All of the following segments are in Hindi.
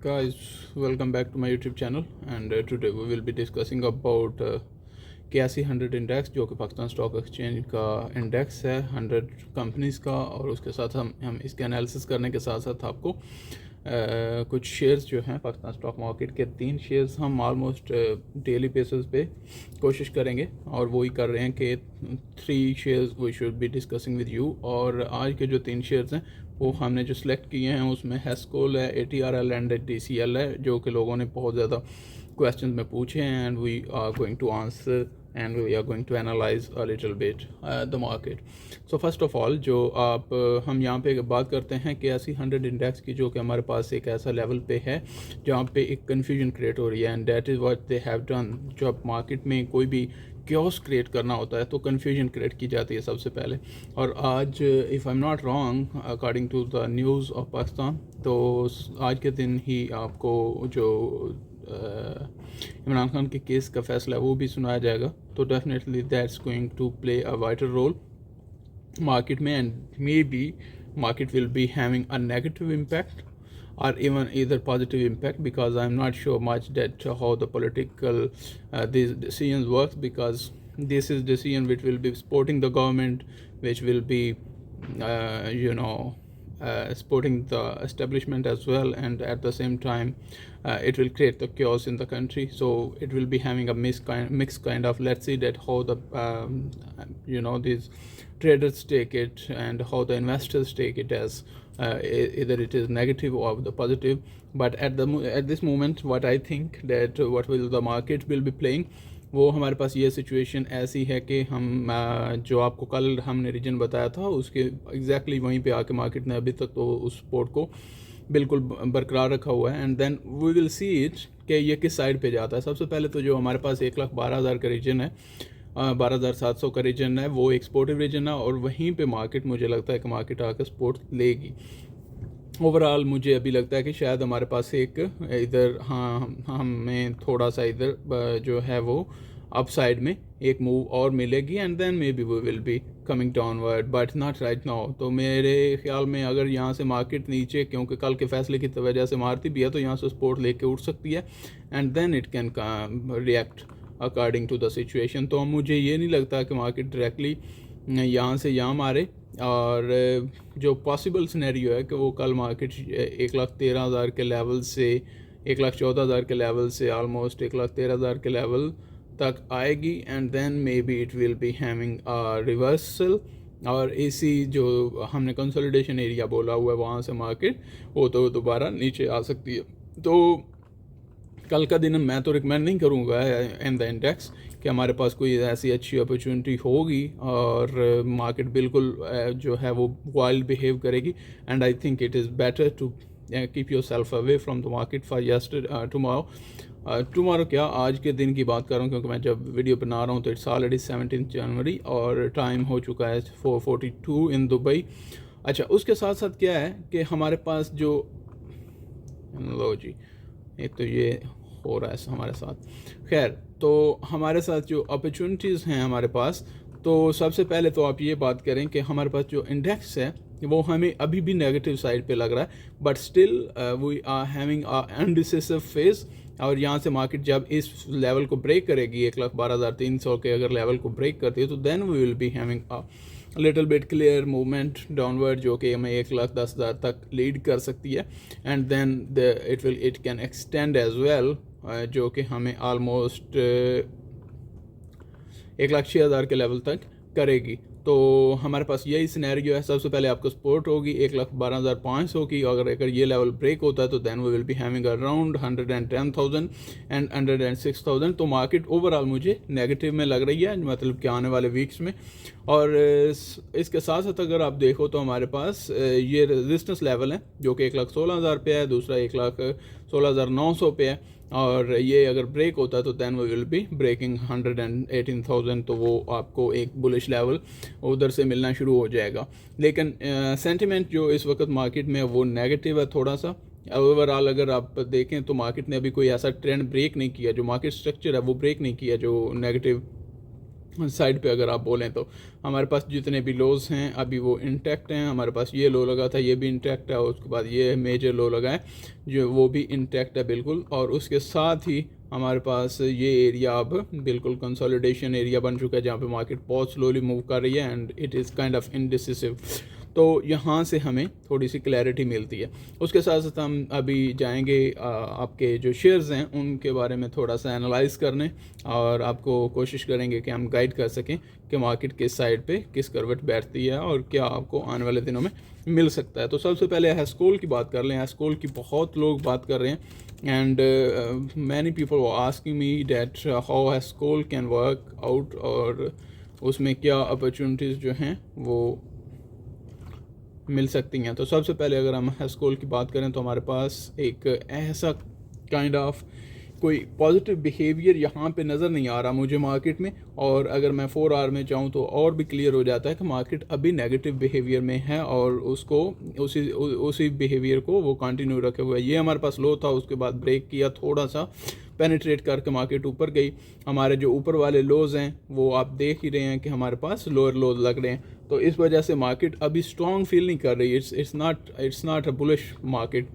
Guys, welcome back to my YouTube channel and today we will be discussing about KSE 100 index जो कि पाकिस्तान स्टॉक एक्सचेंज का इंडेक्स है 100 कंपनीज़ का। और उसके साथ हम इसके एनालिसिस करने के साथ साथ आपको कुछ शेयर्स जो हैं पाकिस्तान स्टॉक मार्केट के 3 शेयर्स हम ऑलमोस्ट डेली बेसिस पे कोशिश करेंगे और वही कर रहे हैं कि 3 shares we should be discussing with you. और आज के जो 3 शेयर्स हैं वो हमने जो सिलेक्ट किए हैं उसमें हेस्कोल है, ATRL एंड DCL है, जो कि लोगों ने बहुत ज़्यादा क्वेश्चन में पूछे हैं and we are going to answer and we are going to analyse a little bit the market. So first of all जो हम यहाँ पे बात करते हैं KSE 100 इंडेक्स की, जो कि हमारे पास एक ऐसा लेवल पे है जहाँ पे एक कन्फ्यूजन क्रिएट हो रही है and that is what they have done. जब मार्केट में कोई भी क्योस क्रिएट करना होता है तो कन्फ्यूजन क्रिएट की जाती है सबसे पहले। और आज if I am not wrong according to the news of Pakistan, तो आज के दिन ही आपको जो इमरान खान के केस का फैसला है वो भी सुनाया जाएगा। तो definitely that's going to play a wider role market में and maybe market will be having a negative impact or even either positive impact, because I'm not sure much that how the political these decisions works, because this is decision which will be supporting the government, which will be supporting the establishment as well, and at the same time it will create the chaos in the country. So it will be having a mixed kind of, let's see that how the these traders take it and how the investors take it as either it is negative or the positive. But at this moment what I think that what will the market will be playing, वो हमारे पास ये सिचुएशन ऐसी है कि हम जो आपको कल हमने रीजन बताया था उसके एग्जैक्टली वहीं पे आके मार्केट ने अभी तक तो उस सपोर्ट को बिल्कुल बरकरार रखा हुआ है and then we will see it कि ये किस साइड पे जाता है। सबसे पहले तो जो हमारे पास 1,12,000 का रीजन है, 12,700 का रीजन है, वो एक्सपोर्टिव रीजन है और वहीं पे मार्केट मुझे लगता है कि मार्केट आकर सपोर्ट लेगी। ओवरऑल मुझे अभी लगता है कि शायद हमारे पास एक इधर हमें थोड़ा सा इधर जो है वो अपसाइड में एक मूव और मिलेगी and then may be we will be coming downward but not right now. तो मेरे ख्याल में अगर यहाँ से मार्केट नीचे, क्योंकि कल के फैसले की वजह से मारती भी है, तो यहाँ से सपोर्ट लेके उठ सकती है and then it can react according to the situation. तो मुझे ये नहीं लगता कि मार्केट डायरेक्टली यहाँ से यहाँ मारे, और जो पॉसिबल सिनेरियो है कि वो कल मार्केट 1,13,000 के लेवल से 1,14,000 के लेवल से ऑलमोस्ट 1,13,000 के लेवल तक आएगी and then may be it will be having reversal. और इसी जो हमने कंसोलिडेशन एरिया बोला हुआ है वहाँ से मार्केट वो तो दोबारा नीचे आ सकती है। तो कल का दिन मैं तो रिकमेंड नहीं करूँगा इन द इंडेक्स कि हमारे पास कोई ऐसी अच्छी अपॉर्चुनिटी होगी और मार्केट बिल्कुल जो है वो वाइल्ड बिहेव करेगी and I think it is better to keep your self away from the market for tomorrow क्या आज के दिन की बात कर रहा हूँ, क्योंकि मैं जब वीडियो बना रहा हूँ तो इट्स ऑलरेडी 17 जनवरी और टाइम हो चुका है 4:42 इन दुबई। अच्छा, उसके साथ साथ क्या है कि हमारे पास जो लो जी, एक तो ये हो रहा है हमारे साथ। खैर, तो हमारे साथ जो अपॉर्चुनिटीज़ हैं हमारे पास, तो सबसे पहले तो आप ये बात करें कि हमारे पास जो इंडेक्स है वो हमें अभी भी नेगेटिव साइड पे लग रहा है, but still we are having a indecisive phase. और यहाँ से मार्केट जब इस लेवल को ब्रेक करेगी 1,12,300 के अगर लेवल को ब्रेक करती है तो then we will be having a little bit clear movement downward, जो कि हमें 1,10,000 तक लीड कर सकती है and then it can extend as well, जो कि हमें ऑलमोस्ट 1,06,000 के लेवल तक करेगी। तो हमारे पास यही सिनेरियो है। सबसे पहले आपको सपोर्ट होगी 1,12,500 की, अगर ये लेवल ब्रेक होता है तो then we will be having around 110,000 and 106,000। तो मार्केट ओवरऑल मुझे नेगेटिव में लग रही है, मतलब कि आने वाले वीक्स में। और इसके साथ साथ अगर आप देखो तो हमारे पास ये रेजिस्टेंस लेवल है जो कि 1,16,000 पे है, दूसरा 1,16,900 पे है, और ये अगर ब्रेक होता है तो then we will be breaking 118,000। तो वो आपको एक बुलिश लेवल उधर से मिलना शुरू हो जाएगा। लेकिन सेंटिमेंट जो इस वक्त मार्केट में वो नेगेटिव है थोड़ा सा। ओवरऑल अगर आप देखें तो मार्केट ने अभी कोई ऐसा ट्रेंड ब्रेक नहीं किया, जो मार्केट स्ट्रक्चर है वो ब्रेक नहीं किया जो नेगेटिव साइड पे अगर आप बोलें तो हमारे पास जितने भी लोज हैं अभी वो इंटैक्ट हैं। हमारे पास ये लो लगा था, ये भी इंटैक्ट है, और उसके बाद ये मेजर लो लगा है जो वो भी इंटैक्ट है बिल्कुल। और उसके साथ ही हमारे पास ये एरिया अब बिल्कुल कंसोलिडेशन एरिया बन चुका है जहाँ पे मार्केट बहुत स्लोली मूव कर रही है and it is kind of indecisive. तो यहाँ से हमें थोड़ी सी क्लैरिटी मिलती है। उसके साथ साथ हम अभी जाएंगे आपके जो शेयर्स हैं उनके बारे में थोड़ा सा एनालाइज करने, और आपको कोशिश करेंगे कि हम गाइड कर सकें कि मार्केट किस साइड पे किस करवट बैठती है और क्या आपको आने वाले दिनों में मिल सकता है। तो सबसे पहले हैस्कोल की बात कर लें। हैस्कोल की बहुत लोग बात कर रहे हैं and many people were asking me that how Hascol can work out, और उसमें क्या अपॉर्चुनिटीज़ जो हैं वो मिल सकती हैं। तो सबसे पहले अगर हम हैस्कोल की बात करें तो हमारे पास एक ऐसा काइंड ऑफ कोई पॉजिटिव बिहेवियर यहाँ पे नज़र नहीं आ रहा मुझे मार्केट में, और अगर मैं 4 आवर में जाऊँ तो और भी क्लियर हो जाता है कि मार्केट अभी नेगेटिव बिहेवियर में है और उसको उसी बिहेवियर को वो कंटिन्यू रखे हुए है। ये हमारे पास लो था, उसके बाद ब्रेक किया, थोड़ा सा पेनिट्रेट करके मार्केट ऊपर गई। हमारे जो ऊपर वाले लोज हैं वो आप देख ही रहे हैं कि हमारे पास लोअर लोज लग रहे हैं, तो इस वजह से मार्केट अभी स्ट्रॉन्ग फील नहीं कर रही। It's not a bullish market,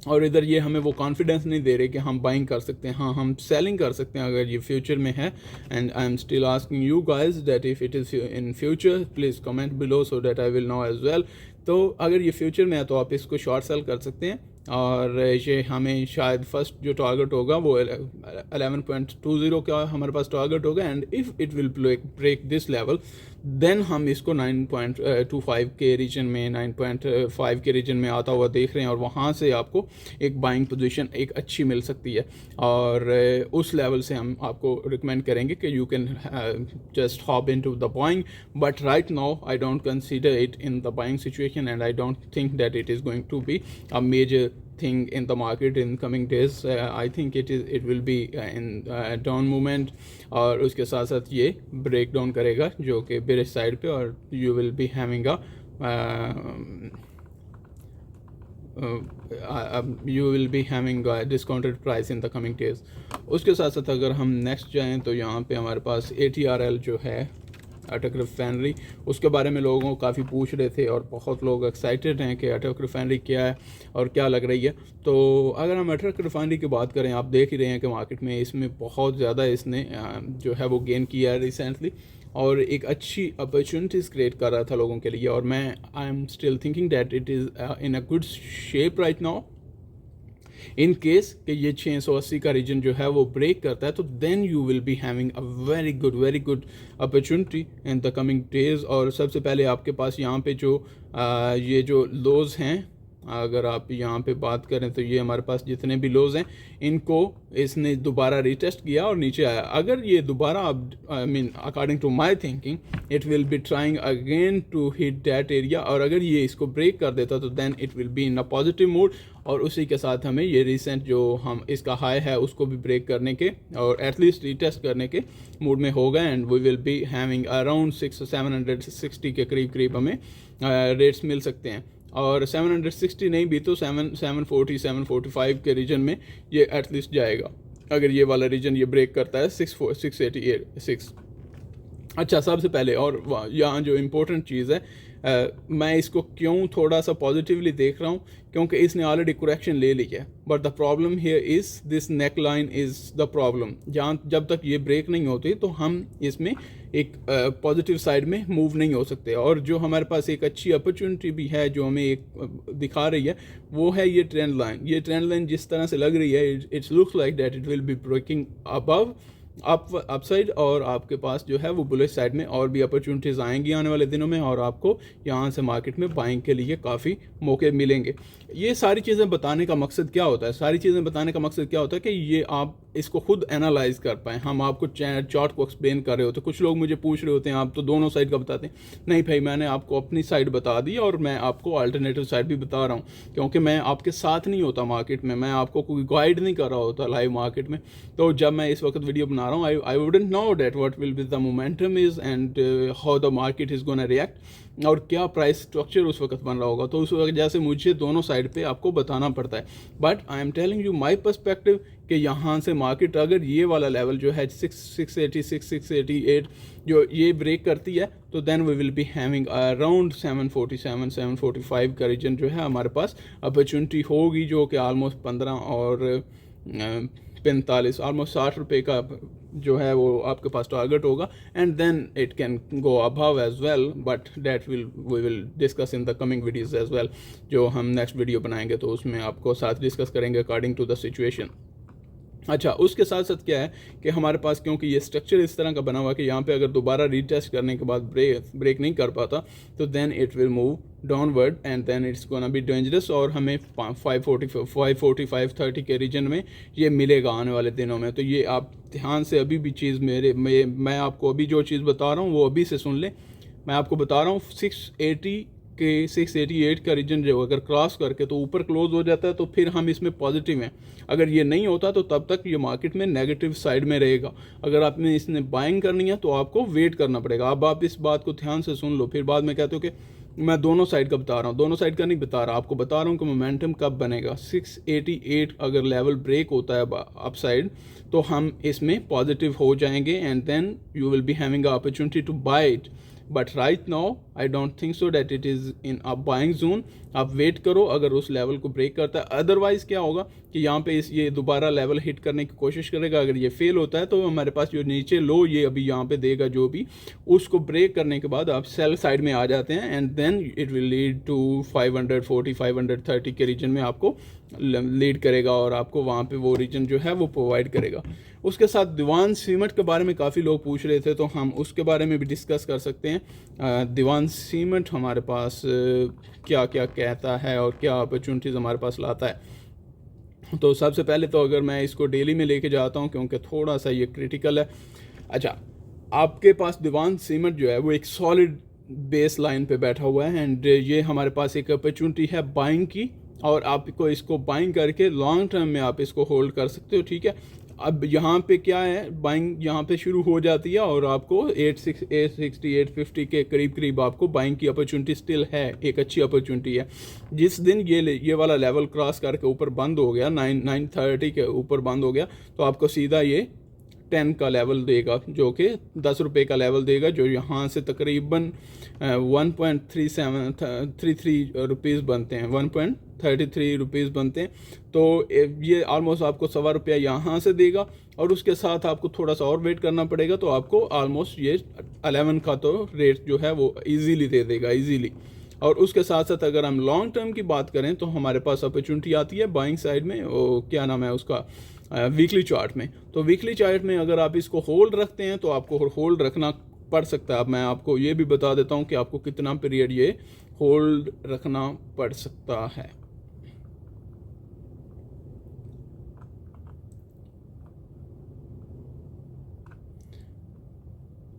और इधर ये हमें वो कॉन्फिडेंस नहीं दे रहे कि हम बाइंग कर सकते हैं। हाँ, हम सेलिंग कर सकते हैं अगर ये फ्यूचर में है। And I am still asking you guys that if it is in future please comment below so that I will know as well. तो अगर ये फ्यूचर में है तो आप इसको शॉर्ट सेल कर सकते हैं, और ये हमें शायद फर्स्ट जो टारगेट होगा वो 11.20 का हमारे पास टारगेट होगा, and if it will break this level then हम इसको 9.25 के रीजन में 9.5 के रीजन में आता हुआ देख रहे हैं, और वहाँ से आपको एक बाइंग पोजीशन एक अच्छी मिल सकती है। और उस लेवल से हम आपको रिकमेंड करेंगे कि you can just hop into the buying, but right now I don't consider it in the buying situation and I don't think that it is going to be a major thing in the market in coming days. I think it will be in down movement, और उसके साथ साथ ये ब्रेक डाउन करेगा जो कि बेरिश साइड पे, और you will be having a you will be having a discounted price in the coming days. उसके साथ साथ अगर हम नेक्स्ट जाएं तो यहाँ पे हमारे पास ATRL जो है अटक रिफाइनरी, उसके बारे में लोगों को काफ़ी पूछ रहे थे और बहुत लोग एक्साइटेड हैं कि अटक रिफाइनरी क्या है और क्या लग रही है। तो अगर हम अटक रिफाइनरी की बात करें, आप देख ही रहे हैं कि मार्केट में इसमें बहुत ज़्यादा इसने जो है वो गेन किया है रिसेंटली, और एक अच्छी अपॉर्चुनिटीज़ क्रिएट कर रहा था लोगों के लिए, और मैं आई am still thinking that it is in a good shape right now. In case कि ये 680 का रीजन जो है वो ब्रेक करता है तो then you will be having a very good opportunity in the coming days. और सबसे पहले आपके पास यहाँ पे जो ये जो लोज हैं, अगर आप यहाँ पे बात करें तो ये हमारे पास जितने भी लोज हैं इनको इसने दोबारा रीटेस्ट किया और नीचे आया। अगर ये दोबारा आप I mean according to my thinking it will be trying again to hit that area, और अगर ये इसको ब्रेक कर देता तो then it will be in a positive mood, और उसी के साथ हमें ये रिसेंट जो हम इसका हाई है उसको भी ब्रेक करने के और एटलीस्ट रीटेस्ट करने के मूड में होगा, and we will be having around 760 के करीब हमें रेट्स मिल सकते हैं। और 760 नहीं भी तो 740 745 के रीजन में ये एटलीस्ट जाएगा अगर ये वाला रीजन ये ब्रेक करता है 688 अच्छा, सबसे पहले और यहाँ जो इम्पोर्टेंट चीज़ है मैं इसको क्यों थोड़ा सा पॉजिटिवली देख रहा हूँ, क्योंकि इसने ऑलरेडी करेक्शन ले ली है, but the problem here is this neck line is the problem. जहाँ जब तक ये ब्रेक नहीं होती तो हम इसमें एक पॉजिटिव साइड में मूव नहीं हो सकते। और जो हमारे पास एक अच्छी अपॉर्चुनिटी भी है जो हमें एक दिखा रही है वो है ये ट्रेंड लाइन। ये ट्रेंड लाइन जिस तरह से लग रही है it's looks like that it will be breaking above upside, और आपके पास जो है वो बुलिश साइड में और भी अपॉर्चुनिटीज़ आएंगी आने वाले दिनों में, और आपको यहाँ से मार्केट में बाइंग के लिए काफ़ी मौके मिलेंगे। ये सारी चीज़ें बताने का मकसद क्या होता है? सारी चीज़ें बताने का मकसद क्या होता है कि ये आप इसको खुद एनालाइज कर पाएँ। हम आपको चार्ट को एक्सप्लेन कर रहे होते, कुछ लोग मुझे पूछ रहे होते हैं आप तो दोनों साइड का बताते हैं। नहीं भाई, मैंने आपको अपनी साइड बता दी और मैं आपको अल्टरनेटिव साइड भी बता रहा हूँ, क्योंकि मैं आपके साथ नहीं होता मार्केट में, मैं आपको कोई गाइड नहीं कर रहा होता लाइव मार्केट में। तो जब मैं इस वक्त वीडियो बना बना रहा हूँ, I wouldn't know that what will be the momentum is and how the market is gonna react, और क्या प्राइस स्ट्रक्चर उस वक्त बन रहा होगा। तो उस वजह से मुझे दोनों साइड पे आपको बताना पड़ता है। But I am telling you my perspective कि यहाँ से मार्केट अगर ये वाला लेवल जो है 686 688 जो ये ब्रेक करती है, तो then we will be having around 747 745 का रीजन जो है हमारे पास अपॉर्चुनिटी होगी, जो कि ऑलमोस्ट 15 और 45 ऑलमोस्ट 60 रुपये का जो है वो आपके पास टारगेट होगा। And then it can go above as well, but that we will discuss in the coming videos as well. जो हम नेक्स्ट वीडियो बनाएंगे तो उसमें आपको साथ डिस्कस करेंगे अकॉर्डिंग टू द सिचुएशन। अच्छा, उसके साथ साथ क्या है कि हमारे पास क्योंकि ये स्ट्रक्चर इस तरह का बना हुआ है कि यहाँ पे अगर दोबारा रीटेस्ट करने के बाद ब्रेक नहीं कर पाता, तो then it will move downward and then it's gonna be dangerous, और हमें 545 30 के रीजन में ये मिलेगा आने वाले दिनों में। तो ये आप ध्यान से अभी भी चीज़ मैं आपको अभी जो चीज़ बता रहा हूँ वो अभी से सुन लें। मैं आपको बता रहा हूँ 680 के 688 का रीजन जो अगर क्रॉस करके तो ऊपर क्लोज हो जाता है, तो फिर हम इसमें पॉजिटिव हैं। अगर ये नहीं होता तो तब तक ये मार्केट में नेगेटिव साइड में रहेगा। अगर आपने इसने बाइंग करनी है तो आपको वेट करना पड़ेगा। अब आप इस बात को ध्यान से सुन लो, फिर बाद में कहते हो कि मैं दोनों साइड का बता रहा हूँ। दोनों साइड का नहीं बता रहा, आपको बता रहा हूँ कि मोमेंटम कब बनेगा। 688 अगर लेवल ब्रेक होता है अप साइड, तो हम इसमें पॉजिटिव हो जाएंगे and then you will be having a opportunity to buy it. But right now I don't think so that it is in a buying zone. आप वेट करो अगर उस लेवल को ब्रेक करता है। अदरवाइज़ क्या होगा कि यहाँ पे ये दोबारा लेवल हिट करने की कोशिश करेगा। अगर ये फेल होता है तो हमारे पास जो नीचे लो ये अभी यहाँ पे देगा, जो भी उसको ब्रेक करने के बाद आप सेल साइड में आ जाते हैं and then it will lead to 540 530 के रीजन में आपको लीड करेगा, और आपको वहाँ पे वो रीजन जो है वो प्रोवाइड करेगा। उसके साथ दीवान सीमेंट के बारे में काफ़ी लोग पूछ रहे थे, तो हम उसके बारे में भी डिस्कस कर सकते हैं। दीवान सीमेंट हमारे पास क्या क्या कहता है और क्या अपॉर्चुनिटीज़ हमारे पास लाता है। तो सबसे पहले तो अगर मैं इसको डेली में लेके जाता हूँ क्योंकि थोड़ा सा ये क्रिटिकल है। अच्छा, आपके पास दीवान सीमेंट जो है वो एक सॉलिड बेस लाइन पे बैठा हुआ है एंड ये हमारे पास एक अपॉर्चुनिटी है बाइंग की, और आपको इसको बाइंग करके लॉन्ग टर्म में आप इसको होल्ड कर सकते हो। ठीक है, अब यहाँ पे क्या है, बाइंग यहाँ पे शुरू हो जाती है और आपको 860 850 के करीब आपको बाइंग की अपॉर्चुनिटी स्टिल है, एक अच्छी अपॉर्चुनिटी है। जिस दिन ये वाला लेवल क्रॉस करके ऊपर बंद हो गया, 930 के ऊपर बंद हो गया, तो आपको सीधा ये 10 का लेवल देगा, जो कि 10 रुपये का लेवल देगा, जो यहाँ से तकरीबन 1.33 रुपीज़ बनते हैं, 1.33 रुपीज़ बनते हैं। तो ये ऑलमोस्ट आपको ₹1.25 यहाँ से देगा, और उसके साथ आपको थोड़ा सा और वेट करना पड़ेगा, तो आपको ऑलमोस्ट ये 11 का तो रेट जो है वो ईजीली दे देगा, ईजीली। और उसके साथ साथ अगर हम लॉन्ग टर्म की बात करें तो हमारे पास अपॉर्चुनिटी आती है बाइंग साइड में, वो क्या नाम है उसका, वीकली चार्ट में। तो वीकली चार्ट में अगर आप इसको होल्ड रखते हैं तो आपको होल्ड रखना पड़ सकता है। अब मैं आपको ये भी बता देता हूँ कि आपको कितना पीरियड ये होल्ड रखना पड़ सकता है।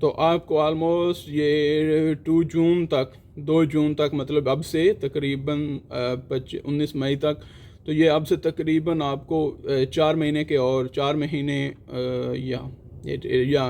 तो आपको ऑलमोस्ट ये 2 जून तक मतलब अब से तकरीबन 19 मई तक, तो ये अब से तकरीबन आपको 4 महीने के और 4 महीने या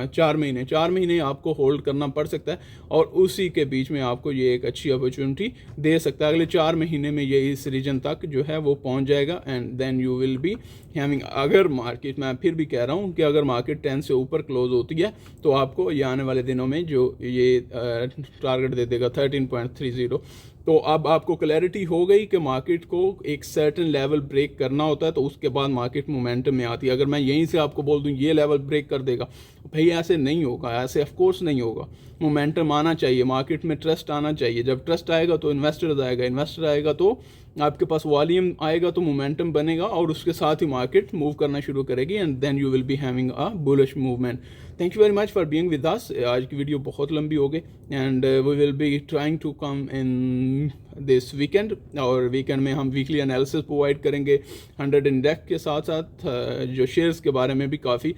4 महीने आपको होल्ड करना पड़ सकता है, और उसी के बीच में आपको ये एक अच्छी अपॉर्चुनिटी दे सकता है। अगले 4 महीने में ये इस रीजन तक जो है वो पहुंच जाएगा and then you will be having, अगर मार्केट, मैं फिर भी कह रहा हूँ कि अगर मार्केट 10 से ऊपर क्लोज होती है तो आपको ये आने वाले दिनों में जो ये टारगेट दे देगा 13.30। तो अब आपको क्लैरिटी हो गई कि मार्केट को एक सर्टेन लेवल ब्रेक करना होता है, तो उसके बाद मार्केट मोमेंटम में आती है। अगर मैं यहीं से आपको बोल दूं ये लेवल ब्रेक कर देगा, भाई ऐसे नहीं होगा, ऐसे ऑफ कोर्स नहीं होगा। मोमेंटम आना चाहिए, मार्केट में ट्रस्ट आना चाहिए। जब ट्रस्ट आएगा तो इन्वेस्टर आएगा तो आपके पास वॉल्यूम आएगा, तो मोमेंटम बनेगा, और उसके साथ ही मार्केट मूव करना शुरू करेगी and then you will be having a bullish movement. Thank you very much for being with us. आज की वीडियो बहुत लंबी हो गई and we will be trying to come in this weekend, और वीकेंड में हम वीकली एनालिसिस प्रोवाइड करेंगे 100 इंडेक्स के साथ साथ जो शेयर्स के बारे में भी काफ़ी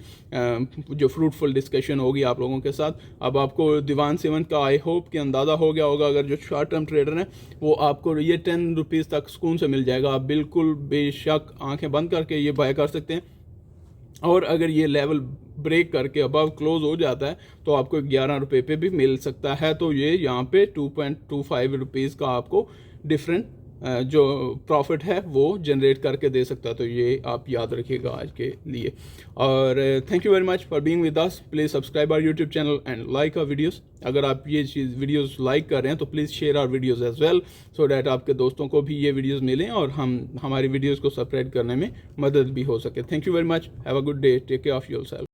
जो फ्रूटफुल डिस्कशन होगी आप लोगों के साथ। अब आपको दीवान सीमेंट का आई होप कि अंदाज़ा हो गया होगा। अगर जो शॉर्ट टर्म ट्रेडर हैं वो आपको ये 10 रुपीज़ तक सुकून से मिल जाएगा। आप बिल्कुल बेशक आंखें बंद करके ये बाय कर सकते हैं। और अगर ये लेवल ब्रेक करके अबव क्लोज हो जाता है तो आपको 11 रुपये पे भी मिल सकता है। तो ये यहाँ पे 2.25 रुपीज़ का आपको डिफरेंट जो प्रॉफिट है वो जनरेट करके दे सकता है। तो ये आप याद रखिएगा आज के लिए। और thank you very much for being with us. Please subscribe our YouTube channel and like our videos. अगर आप ये चीज़ वीडियोस लाइक कर रहे हैं तो please share our videos as well, so that आपके दोस्तों को भी ये वीडियोस मिलें और हमारी वीडियोस को स्प्रेड करने में मदद भी हो सके। Thank you very much. Have a good day. Take care of yourself.